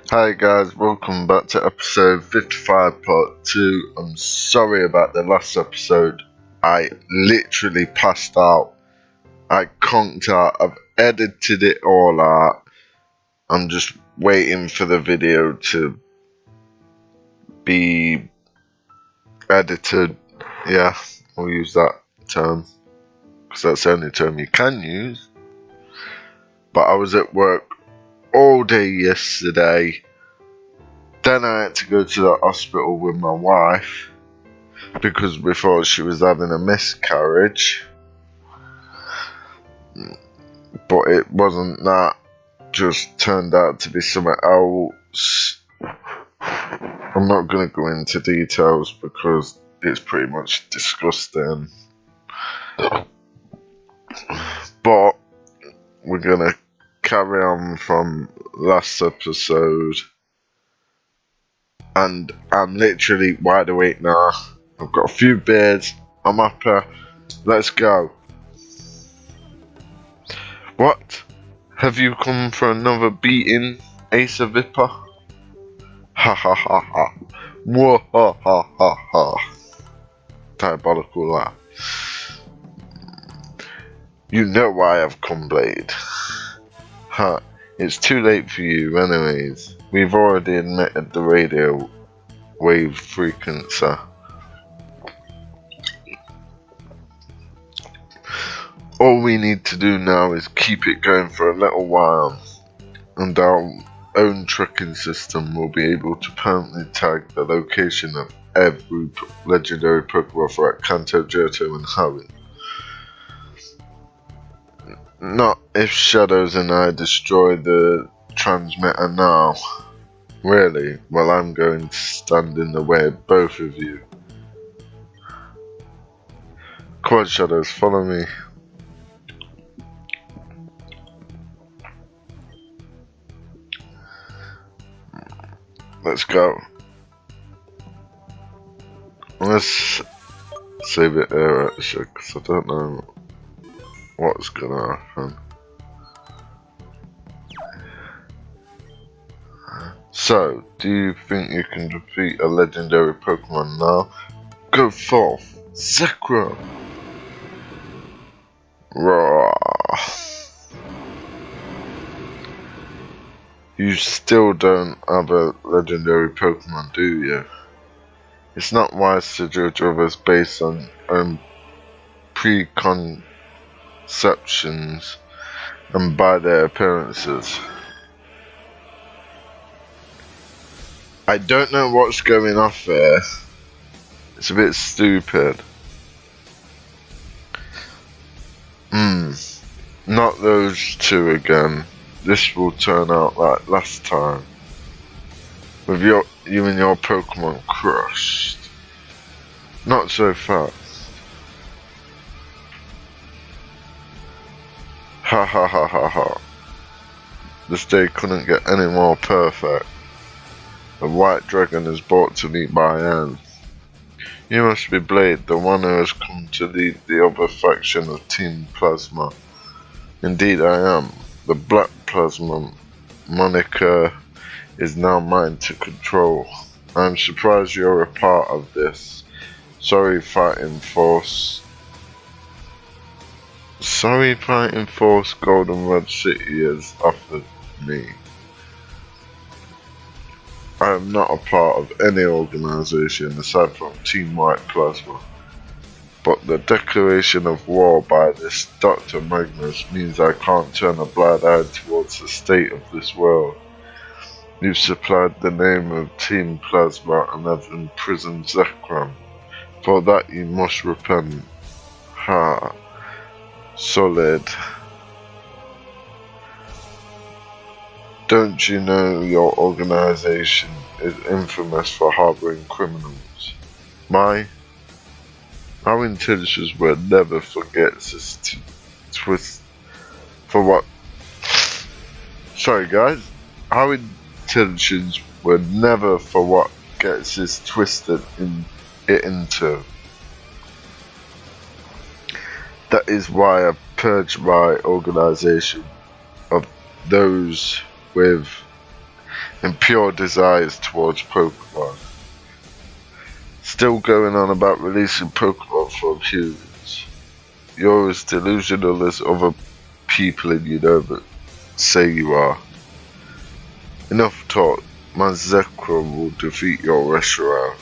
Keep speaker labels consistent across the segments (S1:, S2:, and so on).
S1: Hi guys, welcome back to episode 55 part 2. I'm sorry about the last episode. I literally passed out. I conked out. I've edited it all out. I'm just waiting for the video to be edited. Yeah, we'll use that term because that's the only term you can use. But I was at work all day yesterday. Then I had to go to the hospital with my wife because we thought she was having a miscarriage. But it wasn't that, just turned out to be something else. I'm not going to go into details because it's pretty much disgusting. But we're going to carry on from last episode. And I'm literally wide awake now. I've got a few beers. I'm happy. Let's go. What? Have you come for another beating, Asa Vipper? Ha ha ha ha. Whoa ha ha ha ha. Diabolical laugh. You know why I've come, Blade. Ha. It's too late for you anyways. We've already admitted the radio wave frequency. All we need to do now is keep it going for a little while, and our own tracking system will be able to permanently tag the location of every legendary Pokemon threat Kanto, Johto and Hoenn. Not if Shadows and I destroy the transmitter now. Really? Well, I'm going to stand in the way of both of you. Quad Shadows, follow me. Let's go. Let's save it there actually, because I don't know what's gonna happen. So, do you think you can defeat a legendary Pokemon now? Go forth, Zekrom! Roar! You still don't have a legendary Pokemon, do you? It's not wise to judge others based on preconceptions and by their appearances. I don't know what's going off there. It's a bit stupid. Not those two again. This will turn out like last time. With you and your Pokemon crushed. Not so fast. Ha ha ha ha ha. This day couldn't get any more perfect. The white dragon is brought to me by Anne. You must be Blade, the one who has come to lead the other faction of Team Plasma. Indeed I am. The Black Plasma moniker is now mine to control. I am surprised you're a part of this. Sorry Fighting Force Golden Red City has offered me. I am not a part of any organisation aside from Team White Plasma. But the declaration of war by this Dr. Magnus means I can't turn a blind eye towards the state of this world. You've supplied the name of Team Plasma and have imprisoned Zekrom. For that you must repent. Ha. Solid. Don't you know your organisation is infamous for harbouring criminals? Our intentions were never forget this twist. For what? Sorry guys. Our intentions were never for what gets this twisted into. That is why I purged my organisation of those with and pure desires towards Pokemon. Still going on about releasing Pokemon for humans. You're as delusional as other people in Unova say you are. Enough talk. My Zekrom will defeat your Reshiram,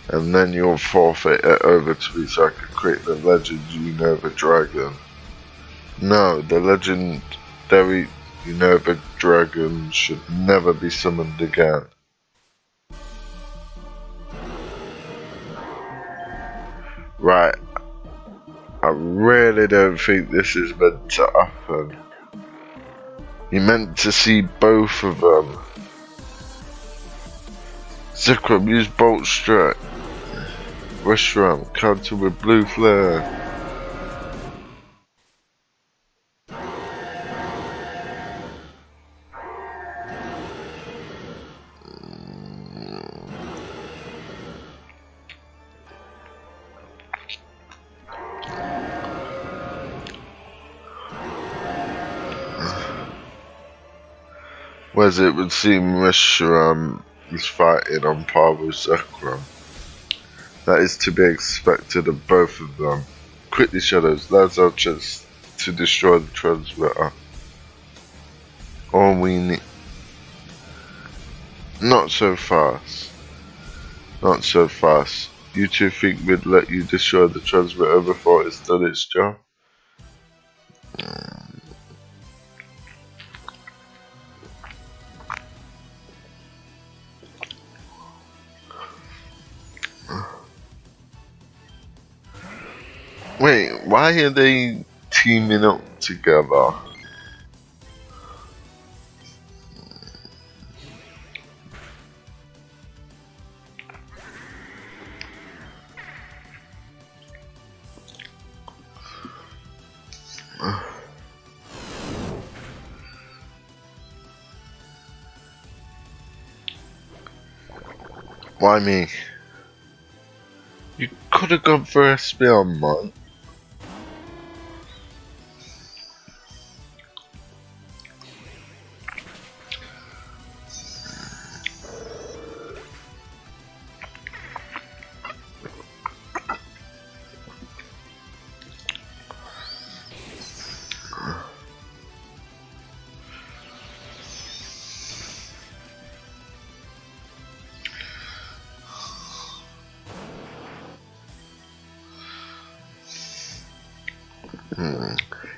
S1: and then you'll forfeit it over to me so I can create the Legend Unova Dragon. No, the legendary Unova Dragon should never be summoned again. Right, I really don't think this is meant to happen. You meant to see both of them. Zekrom, use Bolt Strike. Reshiram, counter with Blue Flare. Whereas it would seem Reshiram is fighting on par with Zekrom. That is to be expected of both of them. Quickly, Shadows, now's our chance to destroy the transmitter. All we need. Not so fast. Not so fast. You two think we'd let you destroy the transmitter before it's done its job? Wait, why are they teaming up together? Why me? You could have gone for Espeon, man.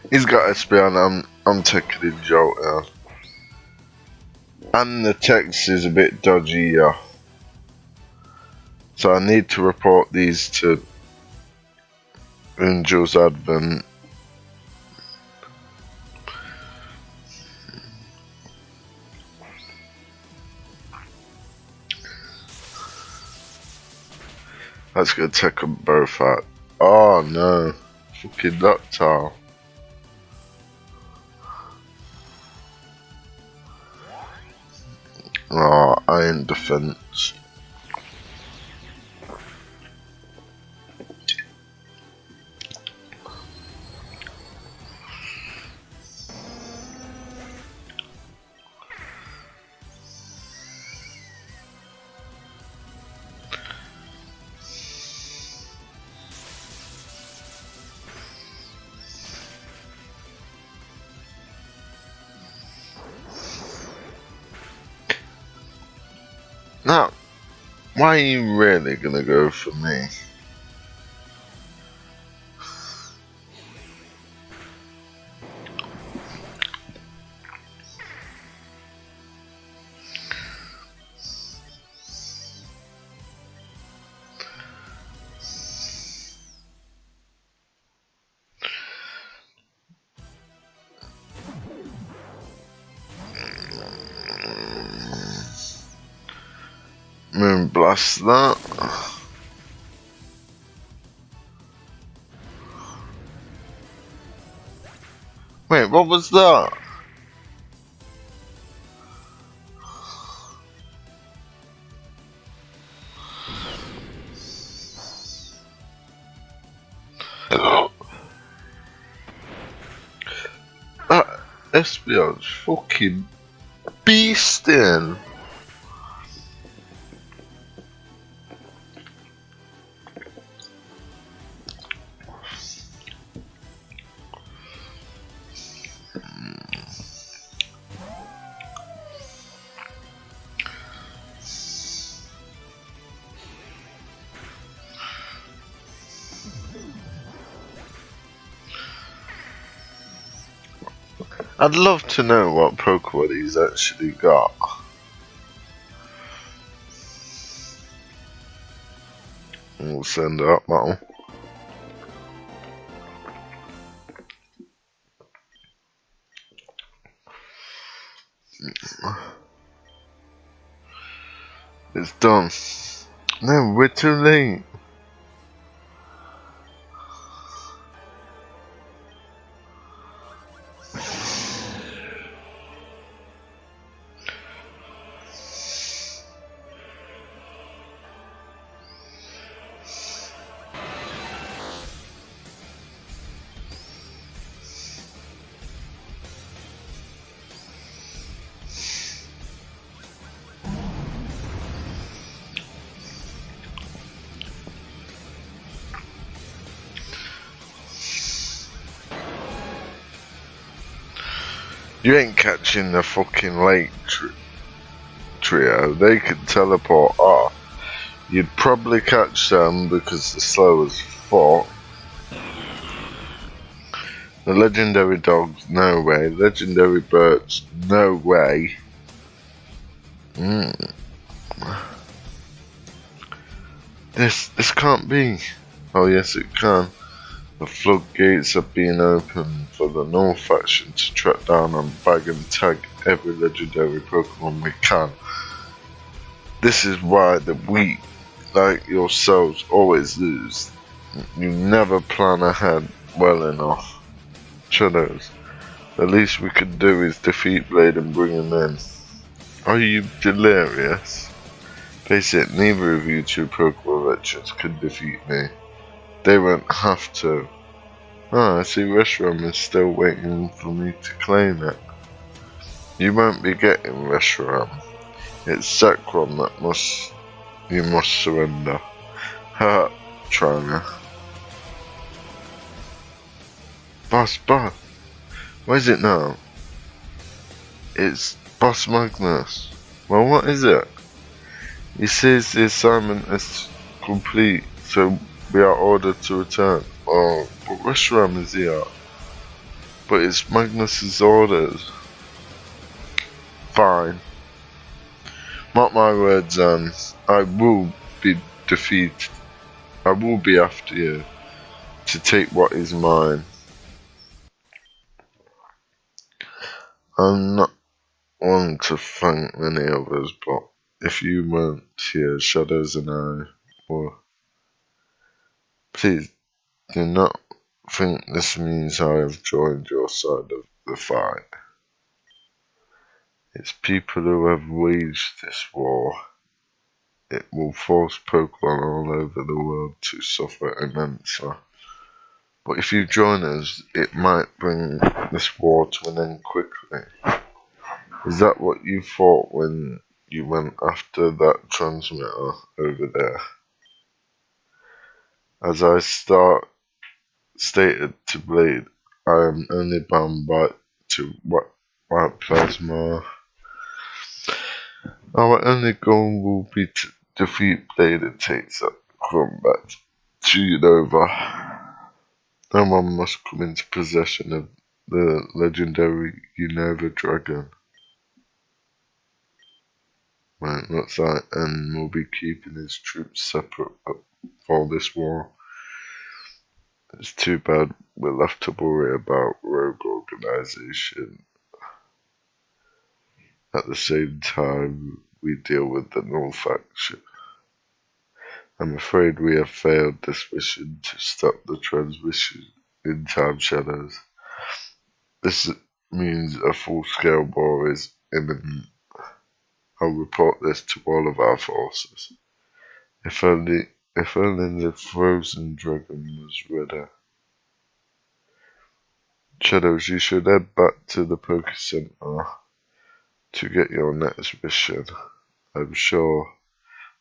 S1: He's got Espeon, I'm taking a jolt now. And the text is a bit dodgy, yeah. So I need to report these to Angel's Advent. That's gonna take them both out. Oh no. Fucking Noctowl. Oh, Iron Defense. Now, why are you really gonna go for me? Moonblast that. Wait, what was that? That Espeon's fucking beasting. I'd love to know what Pokemon he's actually got. We'll send it up now. It's done. No, we're too late. You ain't catching the fucking lake trio. They could teleport off. You'd probably catch them because they're slow as fuck. The legendary dogs, no way. Legendary birds, no way. This can't be. Oh yes it can. The floodgates have been opened for the Null faction to track down and bag and tag every legendary Pokemon we can. This is why the weak, like yourselves, always lose. You never plan ahead well enough. Shadows, the least we could do is defeat Blade and bring him in. Are you delirious? Face it, neither of you two Pokemon wretches could defeat me. They won't have to. Ah, I see Reshiram is still waiting for me to claim it. You won't be getting Reshiram. It's Zekrom that you must surrender. Ha, Trainer. Boss, what is it now? It's Boss Magnus. Well, what is it? He says the assignment is complete, so we are ordered to return. Oh, but Reshiram is here. But it's Magnus's orders. Fine. Mark my words, I will be defeated. I will be after you to take what is mine. I'm not one to thank many others, but if you weren't here, Shadows and I were. Please do not think this means I have joined your side of the fight. It's people who have waged this war. It will force Pokemon all over the world to suffer immensely. But if you join us, it might bring this war to an end quickly. Is that what you thought when you went after that transmitter over there? As I stated to Blade, I am only bound to white plasma. Our only goal will be to defeat Blade and take that combat to Unova. No one must come into possession of the legendary Unova dragon. Right, looks like N will be keeping his troops separate for this war. It's too bad we'll have to worry about rogue organization. At the same time, we deal with the Null faction. I'm afraid we have failed this mission to stop the transmission in Time Shadows. This means a full-scale war is imminent. I'll report this to all of our forces. If only the frozen dragon was ready. Shadows, you should head back to the Poké Center. to get your next mission. I'm sure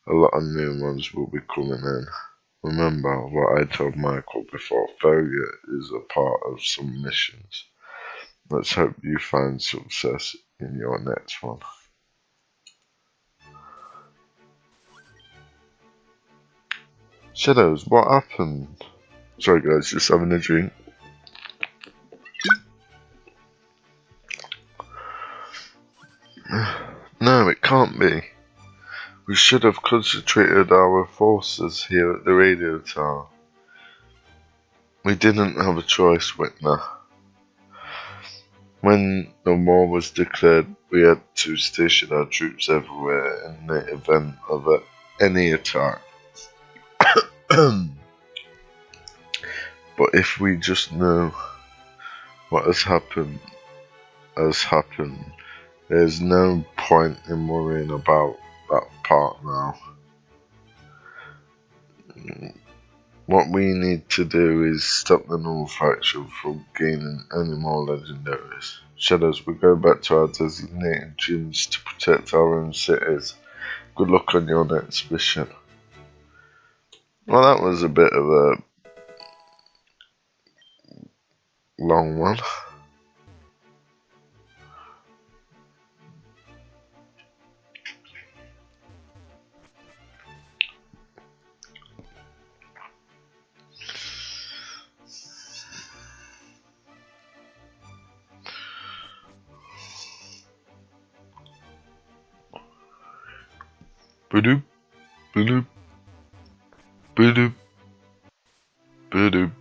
S1: a lot of new ones will be coming in. Remember what I told Michael before, failure is a part of some missions. Let's hope you find success in your next one. Shadows, what happened? Sorry guys, just having a drink. No, it can't be. We should have concentrated our forces here at the radio tower. We didn't have a choice, Whitner. When the war was declared, we had to station our troops everywhere in the event of any attack. But if we just know what has happened, there's no point in worrying about that part now. What we need to do is stop the Null faction from gaining any more legendaries. Shadows, we go back to our designated gyms to protect our own cities. Good luck on your next mission. Well, that was a bit of a long one. Ba-doop, ba-doop, ba-doop, ba-doop.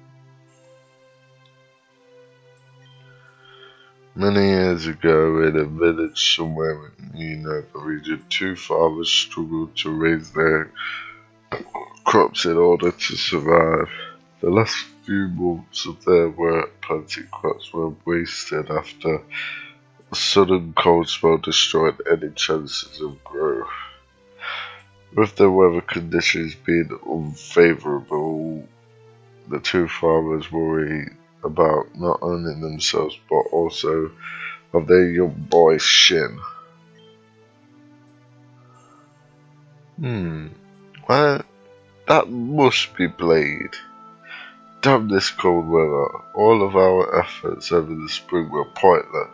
S1: Many years ago, in a village somewhere in Unova region, two fathers struggled to raise their crops in order to survive. The last few months of their work planting crops were wasted after a sudden cold spell destroyed any chances of growth. With the weather conditions being unfavourable, the two farmers worry about not only themselves but also of their young boy Shin. Well, that must be Blade. Damn this cold weather. All of our efforts over the spring were pointless.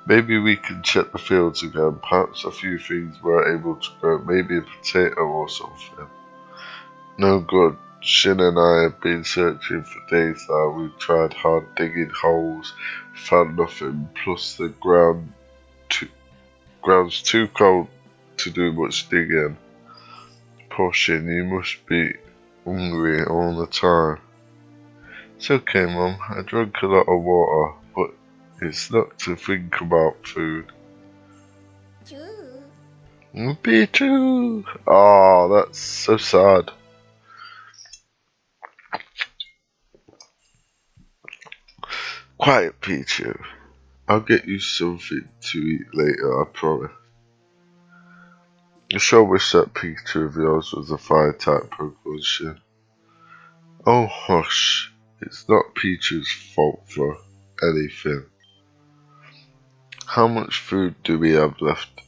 S1: Maybe we can check the fields again. Perhaps a few things were able to grow. Maybe a potato or something. No good. Shin and I have been searching for days now. We've tried hard digging holes, found nothing. Plus the ground's too cold to do much digging. Poor Shin, you must be hungry all the time. It's okay, Mum. I drank a lot of water, but it's not to think about food. Pichu! Oh, that's so sad. Quiet, Pichu. I'll get you something to eat later, I promise. I sure wish that Pichu of yours was a fire-type Pokemon Shin. Oh, hush. It's not Pichu's fault for anything. How much food do we have left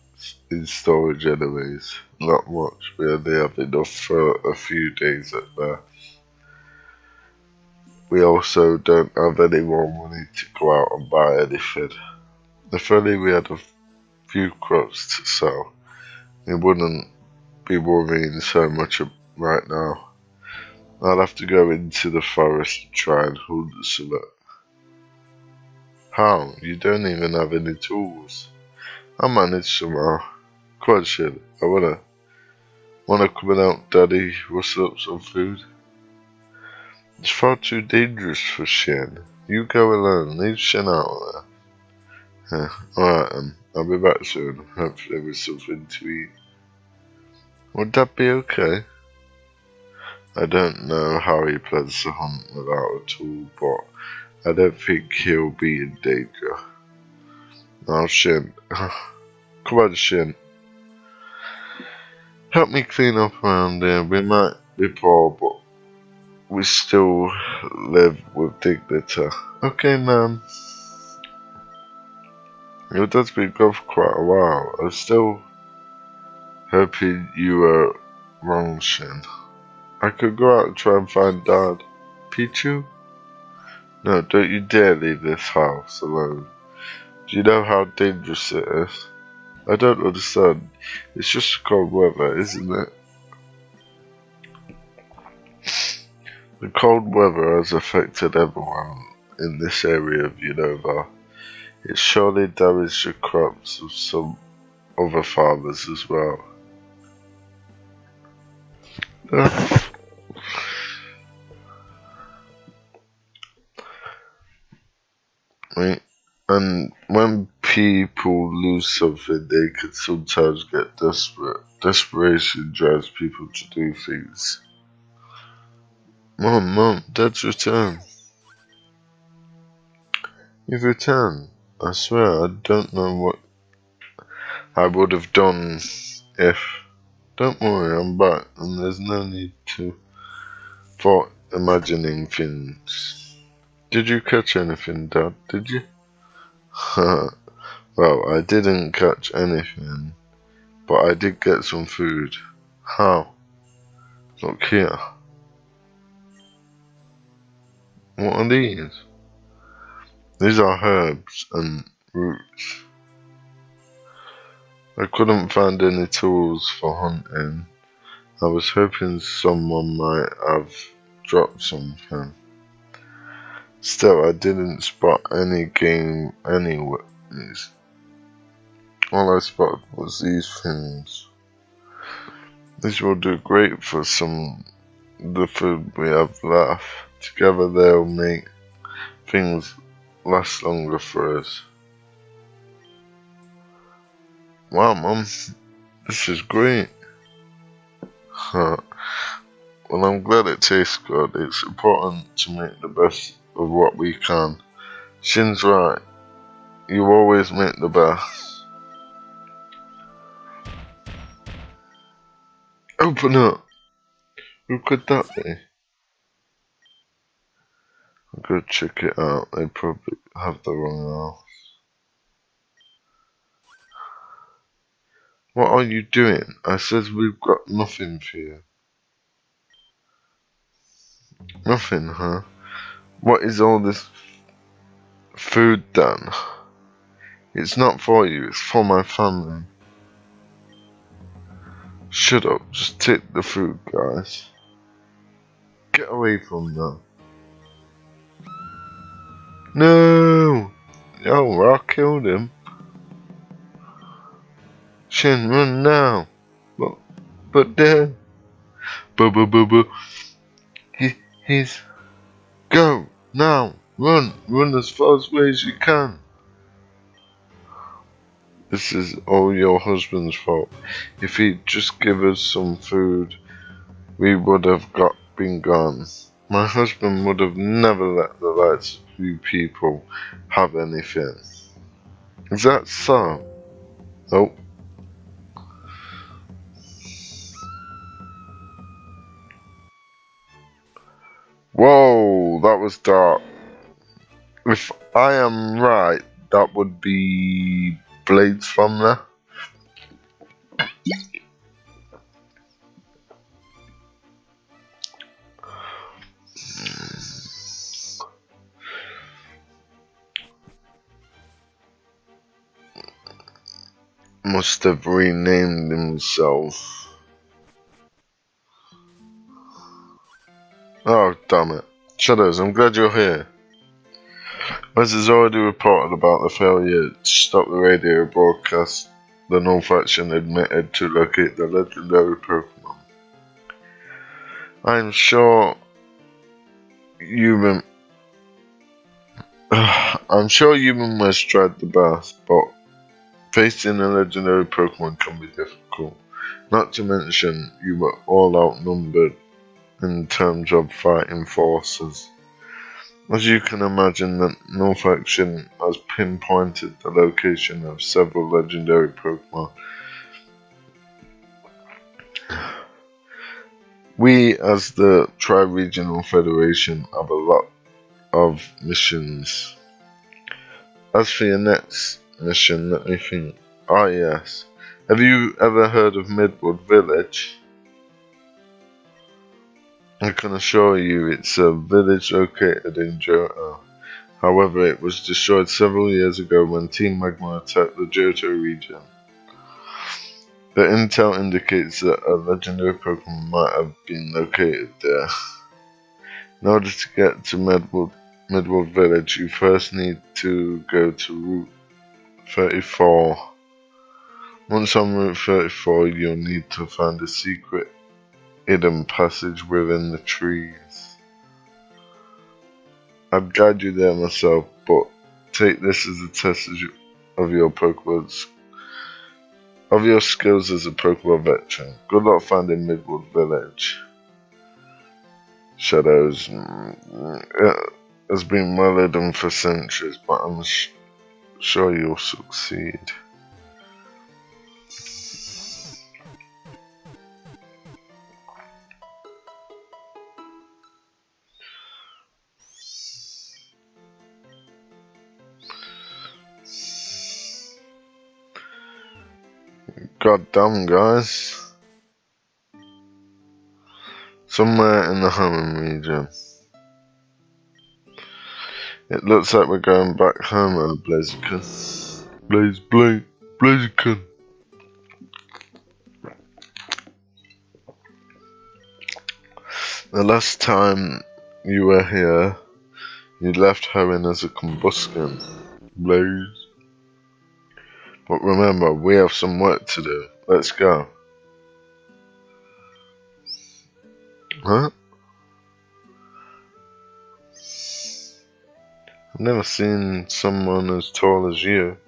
S1: in storage anyways? Not much. We only have enough for a few days at best. We also don't have any more money to go out and buy anything. If only we had a few crops to sell, we wouldn't be worrying so much right now. I'll have to go into the forest to try and hunt some. How? You don't even have any tools. I'll manage somehow. Come on, Shin. Wanna come and help Daddy rustle up some food? It's far too dangerous for Shin. You go alone. Leave Shin out there. Alright then. I'll be back soon. Hopefully with something to eat. Would that be okay? I don't know how he plans to hunt without a tool, but I don't think he'll be in danger. Now, Shin. Come on, Shin. Help me clean up around here. We might be poor, but we still live with dignity. Okay, man. Your dad's been gone for quite a while. I was still hoping you were wrong, Shin. I could go out and try and find Dad. Pichu? No, don't you dare leave this house alone. Do you know how dangerous it is? I don't understand. It's just cold weather, isn't it? The cold weather has affected everyone in this area of Unova. It surely damaged the crops of some other farmers as well. Right. And when people lose something, they can sometimes get desperate. Desperation drives people to do things. Mom, Dad's returned. You've returned. I swear, I don't know what I would have done if... Don't worry, I'm back, and there's no need for imagining things. Did you catch anything, Dad? Did you? Well, I didn't catch anything, but I did get some food. How? Look here. What are these? These are herbs and roots. I couldn't find any tools for hunting. I was hoping someone might have dropped something. Still, I didn't spot any game anywhere. All I spotted was these things. These will do great for the food we have left. Together they'll make things last longer for us. Wow, Mum, this is great. Well, I'm glad it tastes good. It's important to make the best of what we can. Shin's right. You always make the best. Open up. Who could that be? I'll go check it out. They probably have the wrong house. What are you doing? I said we've got nothing for you. Nothing, huh? What is all this food then? It's not for you, it's for my family. Shut up, just take the food, guys. Get away from them. No! Oh, I killed him. Shin, run now. But then... He's... Go! Now! Run as far away as you can. This is all your husband's fault. If he'd just give us some food, we would have been gone. My husband would have never let the likes of you people have anything. Is that so? Oh. Whoa, that was dark. If I am right, that would be blades from there. Must have renamed himself. Oh, damn it. Shadows, I'm glad you're here. As has already reported about the failure to stop the radio broadcast, the Null faction admitted to locate the legendary Pokemon. I'm sure human must tried the best, but facing a legendary Pokemon can be difficult. Not to mention, you were all outnumbered in terms of fighting forces. As you can imagine, the Null faction has pinpointed the location of several legendary Pokemon. We, as the Tri-Regional Federation, have a lot of missions. As for your next mission, let me think. Ah, yes. Have you ever heard of Midwood Village? I can assure you it's a village located in Johto. However, it was destroyed several years ago when Team Magma attacked the Johto region. The intel indicates that a legendary Pokemon might have been located there. In order to get to Midwood Village, you first need to go to Route 34. Once on Route 34, you'll need to find a secret hidden passage within the trees. I'd guide you there myself, but take this as a test of your Pokemon's of your skills as a Pokemon veteran. Good luck finding Midwood Village. Shadows has been well hidden for centuries, but I'm sure you'll succeed. God damn, guys. Somewhere in the Hoenn region. It looks like we're going back home, Blaziken. Blaziken. The last time you were here, you left Hoenn as a Combusken, Blaze. But remember, we have some work to do. Let's go. Huh? I've never seen someone as tall as you.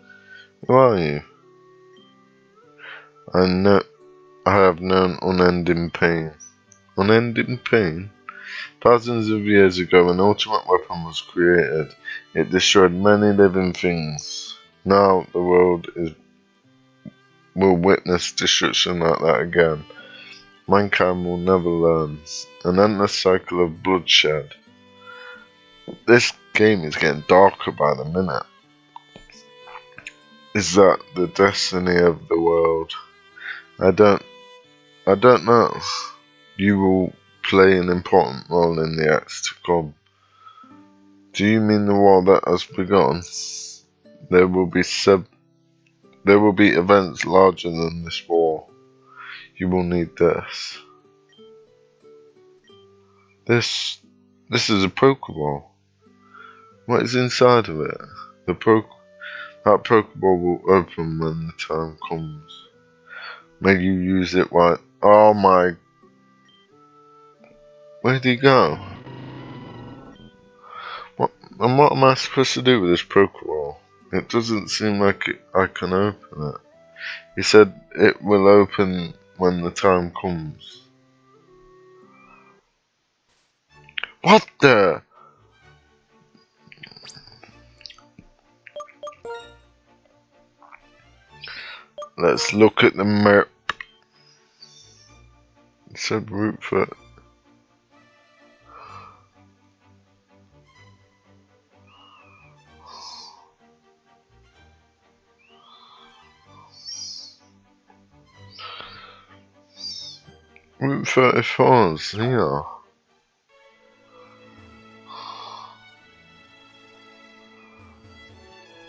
S1: Who are you? I have known unending pain. Unending pain? Thousands of years ago, an ultimate weapon was created. It destroyed many living things. Now the world will witness destruction like that again. Mankind will never learn. An endless cycle of bloodshed. This game is getting darker by the minute. Is that the destiny of the world? I don't know. You will play an important role in the acts to come. Do you mean the war that has begun? There will be events larger than this war. You will need this. This is a Pokeball. What is inside of it? That Pokeball will open when the time comes. May you use it right. Oh my. Where'd he go? What am I supposed to do with this Pokeball? It doesn't seem like I can open it. He said it will open when the time comes. What the? Let's look at the map. It said Route 4. Route 34 is here.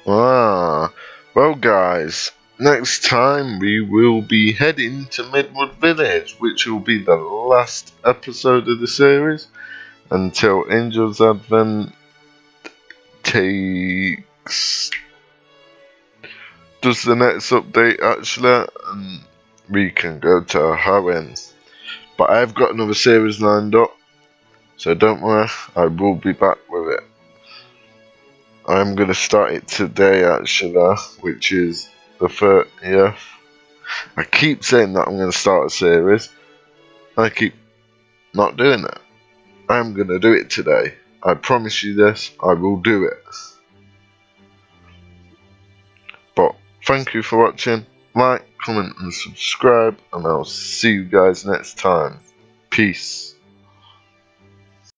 S1: Ah, well guys, next time we will be heading to Midwood Village, which will be the last episode of the series until Angel's Advent does the next update actually, and we can go to Hoenn. But I've got another series lined up, so don't worry, I will be back with it. I'm going to start it today actually, which is the 30th. I keep saying that I'm going to start a series. I keep not doing it. I'm going to do it today. I promise you this, I will do it. But thank you for watching. Like, comment and subscribe, and I'll see you guys next time. Peace.